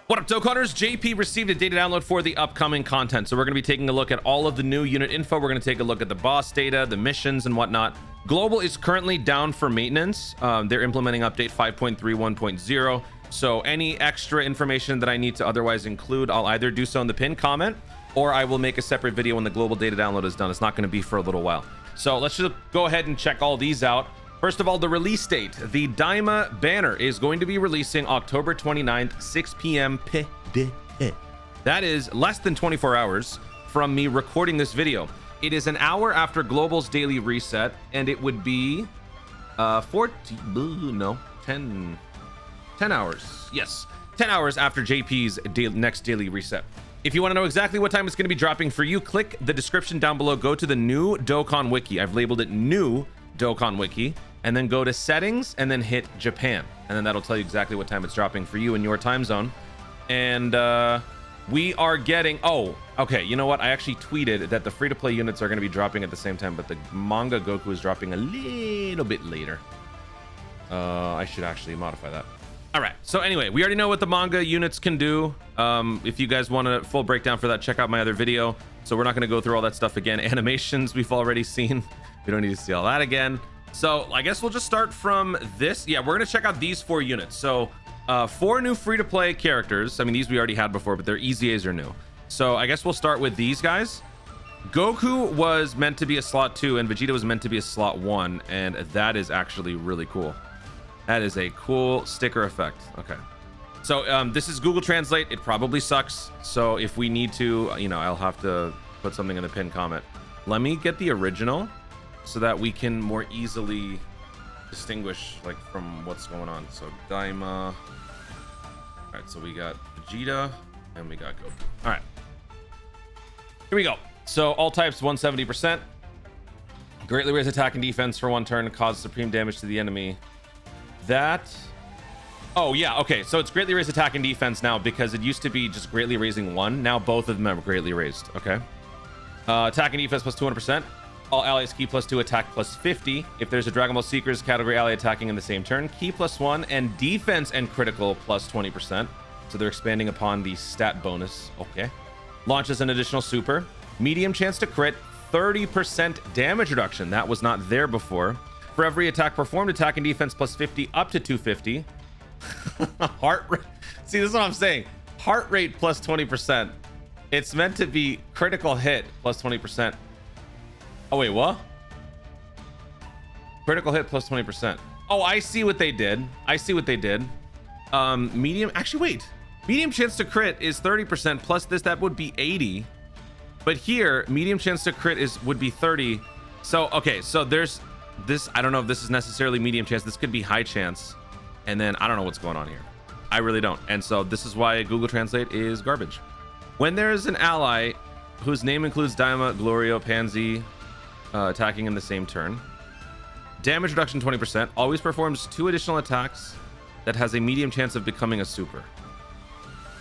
What up, Dokkanners? JP received a data download for the upcoming content. So we're going to be taking a look at all of the new unit info. We're going to take a look at the boss data, the missions, and whatnot. Global is currently down for maintenance. They're implementing update 5.31.0. So any extra information that I need to otherwise include, I'll either do so in the pinned comment, or I will make a separate video when the global data download is done. It's not going to be for a little while. So let's just go ahead and check all these out. First of all, the release date. The DAIMA banner is going to be releasing October 29th, 6 p.m. That is less than 24 hours from me recording this video. It is an hour after Global's daily reset, and it would be 10 hours. Yes, 10 hours after JP's next daily reset. If you want to know exactly what time it's going to be dropping for you, click the description down below. Go to the new Dokkan Wiki. I've labeled it new Dokkan Wiki, and then go to settings and then hit Japan, and then that'll tell you exactly what time it's dropping for you in your time zone. And we are getting, oh, okay, you know what, I actually tweeted that the free-to-play units are going to be dropping at the same time, but the manga Goku is dropping a little bit later. I should actually modify that. All right, so anyway, we already know what the manga units can do. If you guys want a full breakdown for that, check out my other video. So we're not going to go through all that stuff again. Animations we've already seen. We don't need to see all that again. So I guess we'll just start from this. Yeah, we're going to check out these 4 units. So 4 new free-to-play characters. I mean, these we already had before, but their EZAs are new. So I guess we'll start with these guys. Goku was meant to be a slot 2, and Vegeta was meant to be a slot 1, and that is actually really cool. That is a cool sticker effect. Okay. So this is Google Translate. It probably sucks. So if we need to, you know, I'll have to put something in the pinned comment. Let me get the original so that we can more easily distinguish like from what's going on. So DAIMA. All right, so we got Vegeta and we got Goku. All right, here we go. So all types 170%. Greatly raise attack and defense for 1 turn, cause supreme damage to the enemy. That, oh yeah, okay, so it's greatly raised attack and defense now because it used to be just greatly raising 1. Now both of them are greatly raised. Okay. Attack and defense plus 200%. All allies key plus 2, attack plus 50. If there's a Dragon Ball Seekers category ally attacking in the same turn, key plus 1, and defense and critical plus 20%. So they're expanding upon the stat bonus. Okay. Launches an additional super. Medium chance to crit, 30% damage reduction. That was not there before. For every attack performed, attack and defense plus 50 up to 250. Heart rate. See, this is what I'm saying. Heart rate plus 20%. It's meant to be critical hit plus 20%. Oh, wait, what? Critical hit plus 20%. Oh, I see what they did. I see what they did. Medium, actually, wait. Medium chance to crit is 30% plus this, that would be 80. But here, medium chance to crit would be 30. So, okay, so there's this, I don't know if this is necessarily medium chance. This could be high chance. And then I don't know what's going on here. I really don't. And so this is why Google Translate is garbage. When there is an ally whose name includes Daima, Glorio, Pansy, attacking in the same turn, damage reduction 20%, always performs 2 additional attacks that has a medium chance of becoming a super.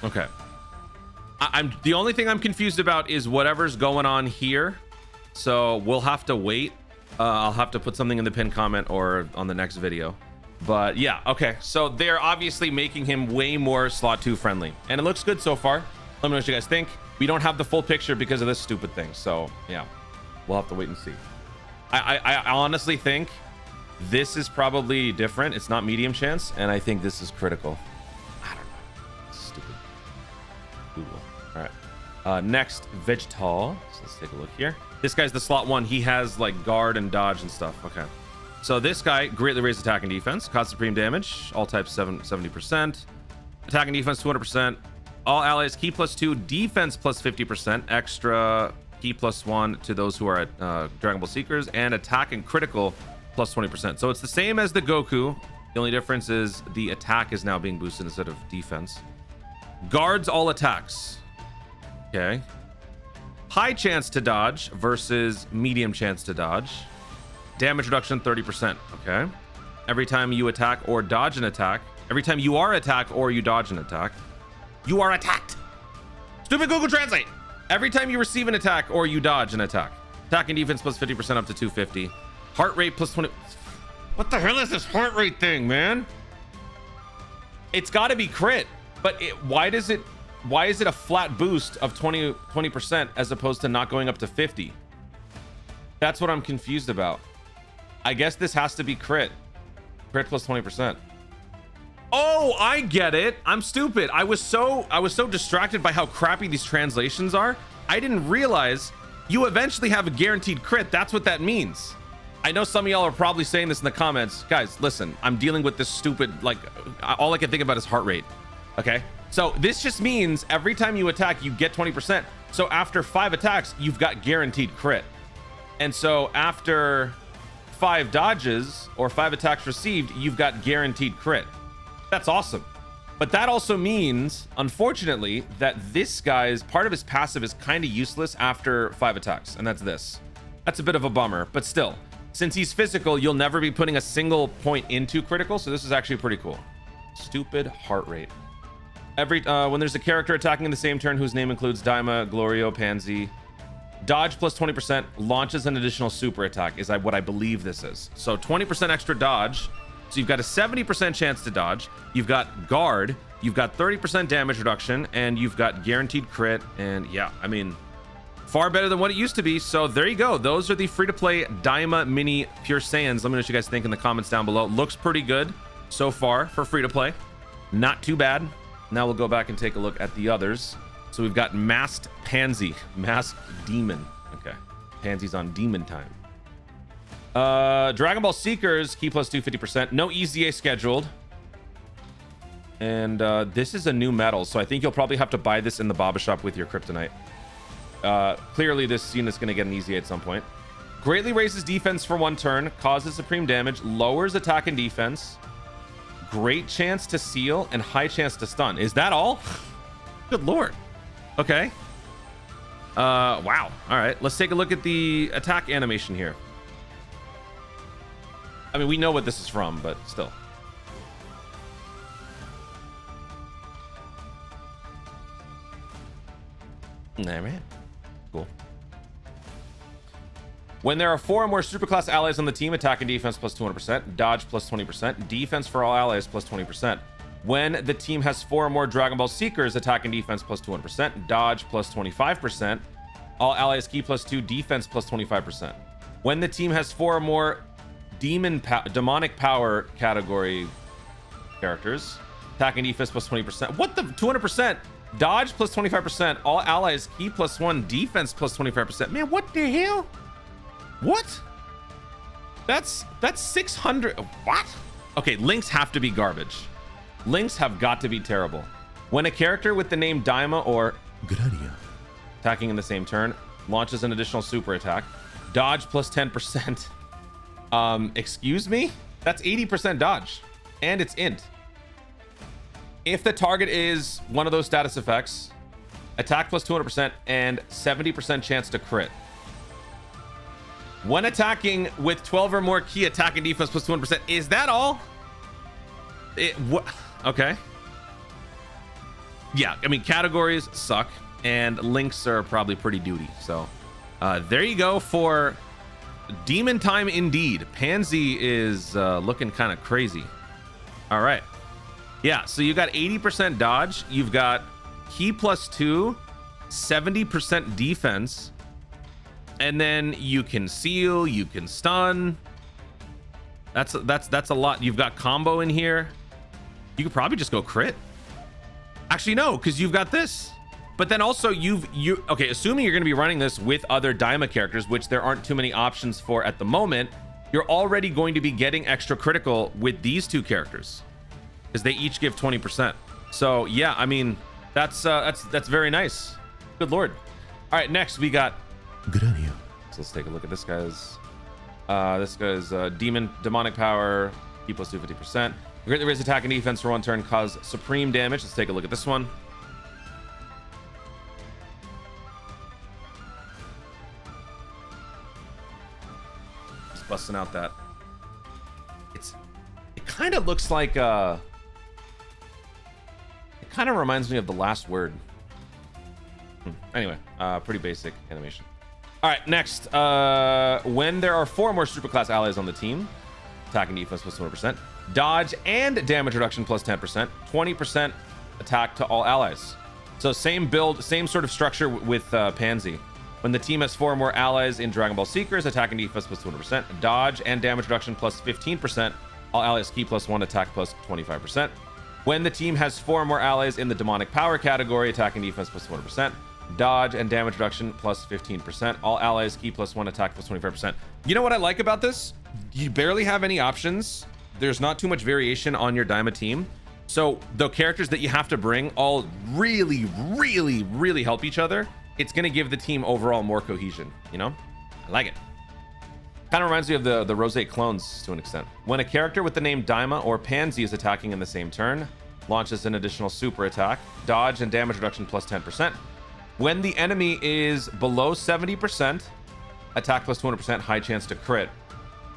Okay. I'm the only thing I'm confused about is whatever's going on here. So we'll have to wait. I'll have to put something in the pinned comment or on the next video. But yeah, okay. So they're obviously making him way more slot 2 friendly. And it looks good so far. Let me know what you guys think. We don't have the full picture because of this stupid thing. So yeah, we'll have to wait and see. I honestly think this is probably different. It's not medium chance. And I think this is critical. I don't know. Stupid. Google. All right. Next, Vegetal. So let's take a look here. This guy's the slot 1. He has like guard and dodge and stuff. Okay. So this guy greatly raised attack and defense, cause supreme damage, all types 70%, attack and defense 200%, all allies key plus 2, defense plus 50%, extra key plus 1 to those who are at Dragon Ball Seekers, and attack and critical plus 20%. So it's the same as the Goku. The only difference is the attack is now being boosted instead of defense. Guards all attacks. Okay. High chance to dodge versus medium chance to dodge. Damage reduction 30%. Okay. Every time you attack or dodge an attack, every time you are attacked or you dodge an attack, you are attacked. Stupid Google Translate. Every time you receive an attack or you dodge an attack, attack and defense plus 50% up to 250. Heart rate plus 20. What the hell is this heart rate thing, man? It's got to be crit. But why is it a flat boost of 20% as opposed to not going up to 50? That's what I'm confused about. I guess this has to be crit plus 20%. Oh, I get it. I'm stupid. I was so distracted by how crappy these translations are. I didn't realize you eventually have a guaranteed crit. That's what that means. I know some of y'all are probably saying this in the comments. Guys, listen, I'm dealing with this stupid, like, all I can think about is heart rate. Okay, so this just means every time you attack, you get 20%. So after 5 attacks, you've got guaranteed crit. And so after 5 dodges or 5 attacks received, you've got guaranteed crit. That's awesome. But that also means, unfortunately, that this guy's part of his passive is kind of useless after 5 attacks, and that's this. That's a bit of a bummer, but still, since he's physical, you'll never be putting a single point into critical, so this is actually pretty cool. Stupid heart rate. When there's a character attacking in the same turn whose name includes Daima, Glorio, Pansy, dodge plus 20% launches an additional super attack is what I believe this is. So 20% extra dodge. So you've got a 70% chance to dodge. You've got guard. You've got 30% damage reduction, and you've got guaranteed crit. And yeah, I mean, far better than what it used to be. So there you go. Those are the free-to-play Daima Mini Pure Saiyans. Let me know what you guys think in the comments down below. Looks pretty good so far for free-to-play. Not too bad. Now we'll go back and take a look at the others. So we've got Masked Pansy, Masked Demon. Okay, Pansy's on demon time. Dragon Ball Seekers, key plus 2, 50%. No EZA scheduled. And this is a new medal, so I think you'll probably have to buy this in the Baba shop with your Kryptonite. Clearly this unit's going to get an EZA at some point. Greatly raises defense for 1 turn, causes supreme damage, lowers attack and defense. Great chance to seal and high chance to stun. Is that all? Good lord. Okay. Wow. All right, let's take a look at the attack animation here. I mean, we know what this is from, but still. All right. Cool. When there are 4 or more superclass allies on the team, attack and defense plus 200%, dodge plus 20%, defense for all allies plus 20%. When the team has 4 or more Dragon Ball Seekers, attack and defense plus 200%, dodge plus 25%, all allies key plus 2, defense plus 25%. When the team has 4 or more demonic power category characters, attack and defense plus 20%. What the 200%? Dodge plus 25%, all allies key plus 1, defense plus 25%. Man, what the hell? What? That's 600. What? Okay, links have to be garbage. Links have got to be terrible. When a character with the name Daima or Gradia attacking in the same turn launches an additional super attack, dodge plus 10%. Excuse me? That's 80% dodge, and it's int. If the target is one of those status effects, attack plus 200% and 70% chance to crit. When attacking with 12 or more key, attack and defense plus 200%. Is that all? Okay. Yeah, I mean, categories suck, and links are probably pretty duty. So there you go for Demon Time indeed. Pansy is looking kind of crazy. All right. Yeah, so you got 80% dodge. You've got key plus 2, 70% defense. And then you can seal, you can stun. That's a lot. You've got combo in here. You could probably just go crit. Actually, no, because you've got this. But then also okay, assuming you're going to be running this with other Daima characters, which there aren't too many options for at the moment, you're already going to be getting extra critical with these 2 characters, because they each give 20%. So yeah, I mean, that's very nice. Good lord. All right, next we got Gradia. So let's take a look at this guy's. Demonic power, key plus 2, 50%. Greatly raise attack and defense for 1 turn, cause supreme damage. Let's take a look at this one. Just busting out that. It kind of looks like it kind of reminds me of The Last Word. Anyway, pretty basic animation. All right, next. When there are 4 more superclass allies on the team, attack and defense plus 200%, dodge and damage reduction plus 10%, 20% attack to all allies. So same build, same sort of structure with Pansy. When the team has 4 or more allies in Dragon Ball Seekers, attack and defense plus 200%, dodge and damage reduction plus 15%, all allies key plus 1, attack plus 25%. When the team has 4 or more allies in the demonic power category, attack and defense plus 200%, dodge and damage reduction plus 15%, all allies key plus 1, attack plus 25%. You know what I like about this? You barely have any options. There's not too much variation on your DAIMA team. So the characters that you have to bring all really, really, really help each other. It's going to give the team overall more cohesion, you know? I like it. Kind of reminds me of the Rosé clones to an extent. When a character with the name DAIMA or Pansy is attacking in the same turn, launches an additional super attack, dodge and damage reduction plus 10%. When the enemy is below 70%, attack plus 200%, high chance to crit.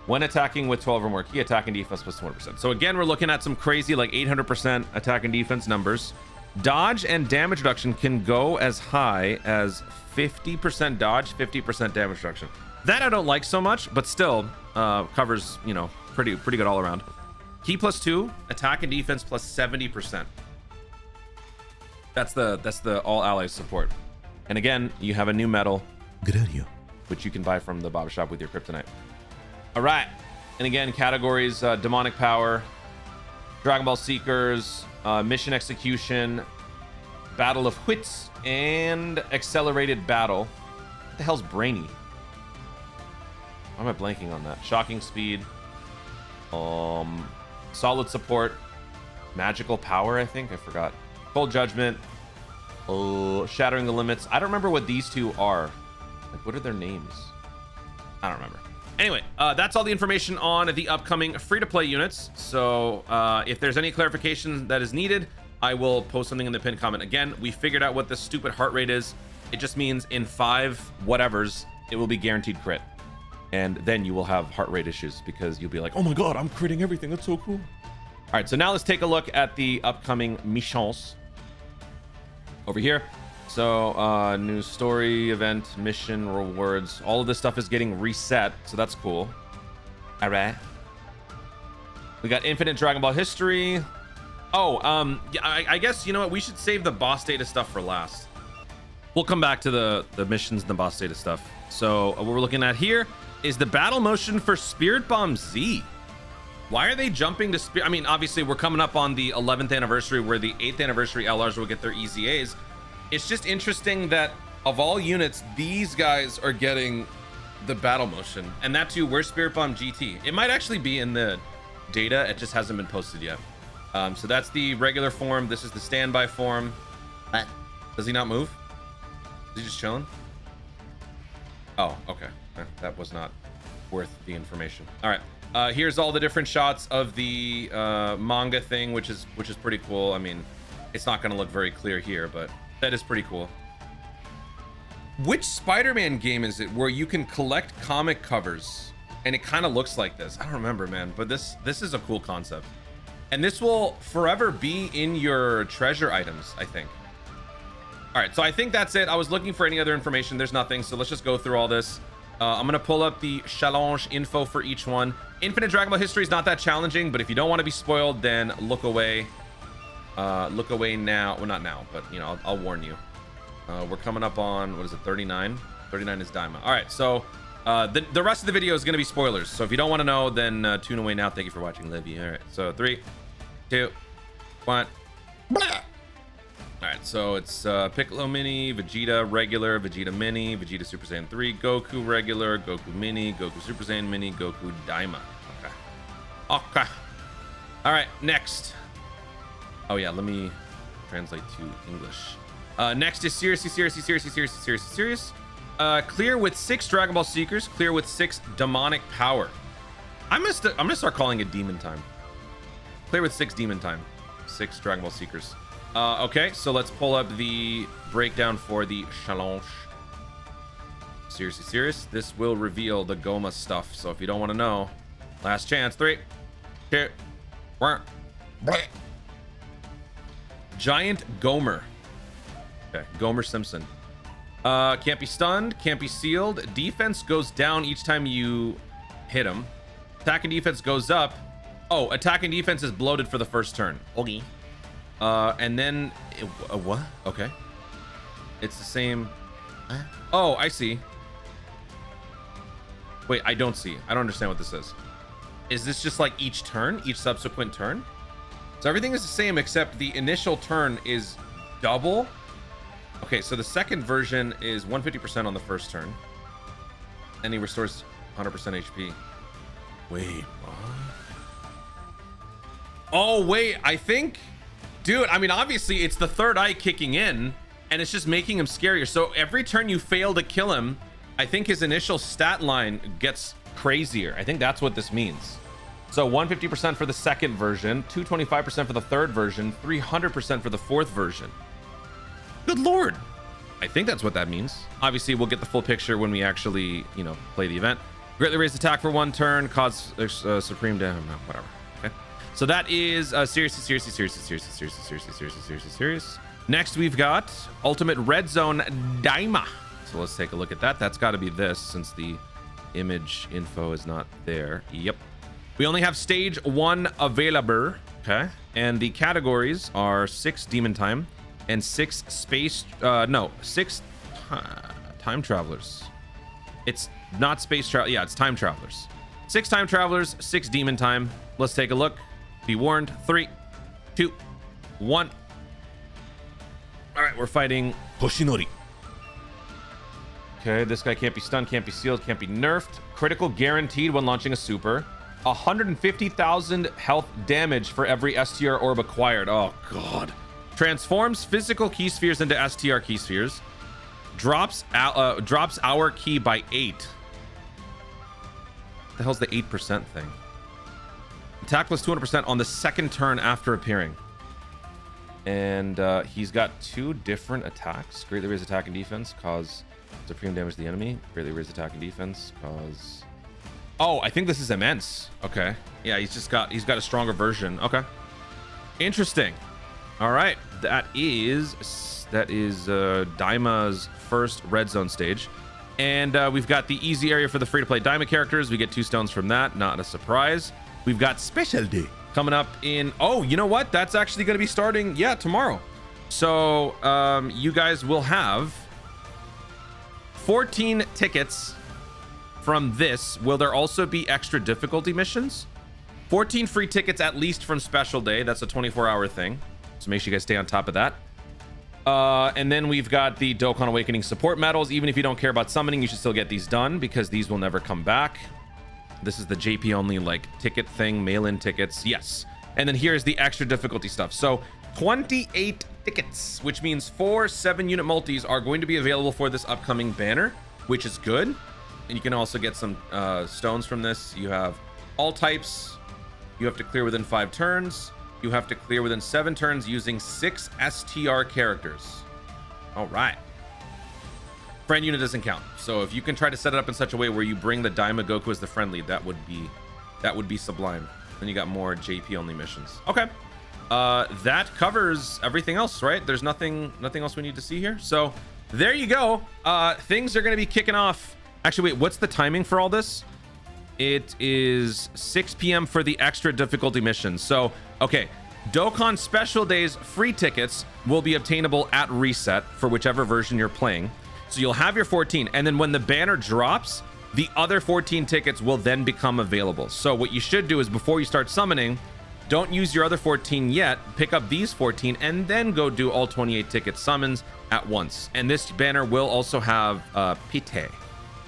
When attacking with 12 or more key, attack and defense plus 200%. So again, we're looking at some crazy like 800% attack and defense numbers. Dodge and damage reduction can go as high as 50% dodge, 50% damage reduction. That I don't like so much, but still covers, you know, pretty good all around. Key plus 2, attack and defense plus 70%. That's the all allies support. And again, you have a new medal, which you can buy from the Baba Shop with your kryptonite. All right, and again, categories: demonic power, Dragon Ball Seekers, mission execution, battle of wits, and accelerated battle. What the hell's brainy? Why am I blanking on that? Shocking speed, solid support, magical power, I think I forgot. Full judgment, shattering the limits. I don't remember what these two are. Like, what are their names? I don't remember. Anyway, that's all the information on the upcoming free-to-play units. So if there's any clarification that is needed, I will post something in the pinned comment. Again, we figured out what the stupid heart rate is. It just means in 5 whatevers, it will be guaranteed crit. And then you will have heart rate issues because you'll be like, oh my god, I'm critting everything. That's so cool. All right, so now let's take a look at the upcoming missions over here. So new story, event, mission, rewards, all of this stuff is getting reset, so that's cool. All right, we got infinite Dragon Ball history. Oh, yeah, I guess, you know what, we should save the boss data stuff for last. We'll come back to the missions and the boss data stuff. So what we're looking at here is the battle motion for Spirit Bomb Z. Why are they jumping to Spirit? I mean, obviously we're coming up on the 11th anniversary where the 8th anniversary LRs will get their EZAs. It's just interesting that of all units, these guys are getting the battle motion, and that too, where's Spirit Bomb GT? It might actually be in the data, it just hasn't been posted yet. So that's the regular form. This is the standby form. Does he not move? Is he just chilling? Oh, okay. That was not worth the information. All right. Here's all the different shots of the manga thing, which is pretty cool. I mean, it's not going to look very clear here, but that is pretty cool. Which Spider-Man game is it where you can collect comic covers and it kind of looks like this? I don't remember, man, but this is a cool concept. And this will forever be in your treasure items, I think. All right, so I think that's it. I was looking for any other information. There's nothing, so let's just go through all this. I'm gonna pull up the challenge info for each one. Infinite Dragon Ball history is not that challenging, but if you don't want to be spoiled, then look away. Look away now. Well, not now, but you know, I'll warn you. We're coming up on, what is it, 39? 39 is DAIMA. All right, so the rest of the video is going to be spoilers. So if you don't want to know, then tune away now. Thank you for watching, Livy. All right, so 3, 2, 1. All right, so it's Piccolo Mini, Vegeta Regular, Vegeta Mini, Vegeta Super Saiyan 3, Goku Regular, Goku Mini, Goku Super Saiyan Mini, Goku DAIMA. Okay. All right, next. Oh yeah, let me translate to English. Next is seriously. Clear with 6 Dragon Ball Seekers. Clear with 6 demonic power. I'm gonna start calling it demon time. Clear with 6 demon time. 6 Dragon Ball Seekers. Okay, so let's pull up the breakdown for the challenge. Seriously. This will reveal the Goma stuff. So if you don't want to know, last chance. 3, 2, 1. Giant Gomer. Okay, Gomer Simpson. Can't be stunned, can't be sealed. Defense goes down each time you hit him. Attack and defense goes up. Oh, attack and defense is bloated for the first turn. Okay. And then what? Okay. It's the same. Oh, I see. Wait, I don't see. I don't understand what this is. Is this just like each turn, each subsequent turn? So everything is the same except the initial turn is double. Okay, so the second version is 150% on the first turn. And he restores 100% HP. Wait, what? Oh, wait, I think... Dude, I mean, obviously, it's the third eye kicking in, and it's just making him scarier. So every turn you fail to kill him, I think his initial stat line gets crazier. I think that's what this means. So 150% for the second version, 225% for the third version, 300% for the fourth version. Good lord. I think that's what that means. Obviously, we'll get the full picture when we actually, you know, play the event. Greatly raised attack for one turn, cause supreme damage, no, whatever. Okay. So that is seriously. Next, we've got Ultimate Red Zone DAIMA. So let's take a look at that. That's got to be this since the image info is not there. Yep. We only have stage 1 available. Okay. And the categories are 6 Demon Time and 6 space. 6 time travelers. It's not space travel. Yeah, it's time travelers. 6 time travelers, 6 Demon Time. Let's take a look. Be warned. 3, 2, 1. All right, we're fighting Hoshinori. Okay, this guy can't be stunned, can't be sealed, can't be nerfed. Critical guaranteed when launching a super. 150,000 health damage for every STR orb acquired. Oh, God. Transforms physical key spheres into STR key spheres. Drops our key by 8. What the hell's the 8% thing? Attack plus 200% on the second turn after appearing. And he's got 2 different attacks. Greatly raise attack and defense, cause supreme damage to the enemy. Greatly raise attack and defense, cause... Oh, I think this is immense. Okay. Yeah, he's got a stronger version. Okay. Interesting. All right. That is DAIMA's first red zone stage. And we've got the easy area for the free-to-play DAIMA characters. We get 2 stones from that. Not a surprise. We've got Special Day coming up in... Oh, you know what? That's actually going to be starting, yeah, tomorrow. So you guys will have 14 tickets from this. Will there also be extra difficulty missions? 14 free tickets at least from Special Day. That's a 24-hour thing. So make sure you guys stay on top of that. And then we've got the Dokkan Awakening support medals. Even if you don't care about summoning, you should still get these done because these will never come back. This is the JP only like ticket thing, mail-in tickets. Yes. And then here's the extra difficulty stuff. So 28 tickets, which means 4 7-unit multis are going to be available for this upcoming banner, which is good. And you can also get some stones from this. You have all types. You have to clear within 5 turns. You have to clear within 7 turns using 6 STR characters. All right. Friend unit doesn't count. So if you can try to set it up in such a way where you bring the Daima Goku as the friendly, that would be sublime. Then you got more JP only missions. Okay. That covers everything else, right? There's nothing else we need to see here. So there you go. Things are going to be kicking off. Actually, wait, what's the timing for all this? It is 6 p.m. for the extra difficulty missions. So, okay, Dokkan Special Days free tickets will be obtainable at reset for whichever version you're playing. So you'll have your 14, and then when the banner drops, the other 14 tickets will then become available. So what you should do is before you start summoning, don't use your other 14 yet, pick up these 14, and then go do all 28 ticket summons at once. And this banner will also have Pite.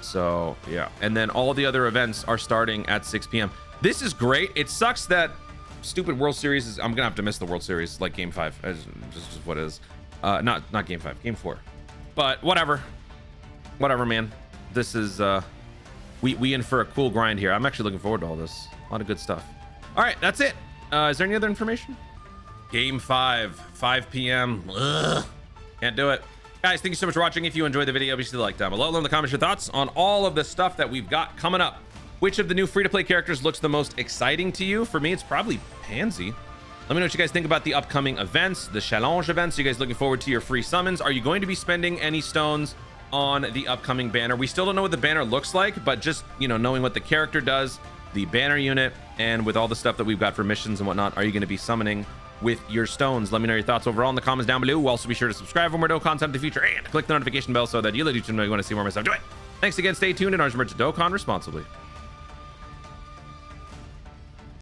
So yeah, and then all the other events are starting at 6 p.m. This is great. It sucks that stupid World Series is... I'm gonna have to miss the World Series, like Game 5. It's just what it is. Not Game 5, Game 4. But whatever, man. This is we in for a cool grind here. I'm actually looking forward to all this. A lot of good stuff. All right, that's it. Is there any other information? Game 5 p.m. Ugh. Can't do it. Guys, thank you so much for watching. If you enjoyed the video, obviously like down below. Let me know in the comments your thoughts on all of the stuff that we've got coming up. Which of the new free-to-play characters looks the most exciting to you? For me, it's probably Pansy. Let me know what you guys think about the upcoming events, the challenge events. Are you guys looking forward to your free summons? Are you going to be spending any stones on the upcoming banner? We still don't know what the banner looks like, but just, you know, knowing what the character does, the banner unit, and with all the stuff that we've got for missions and whatnot, are you going to be summoning with your stones. Let me know your thoughts overall in the comments down below. Also, be sure to subscribe for more Dokkan content in the future and click the notification bell so that you let YouTube know you want to see more of my stuff. Do it. Thanks again. Stay tuned and remember to Dokkan responsibly.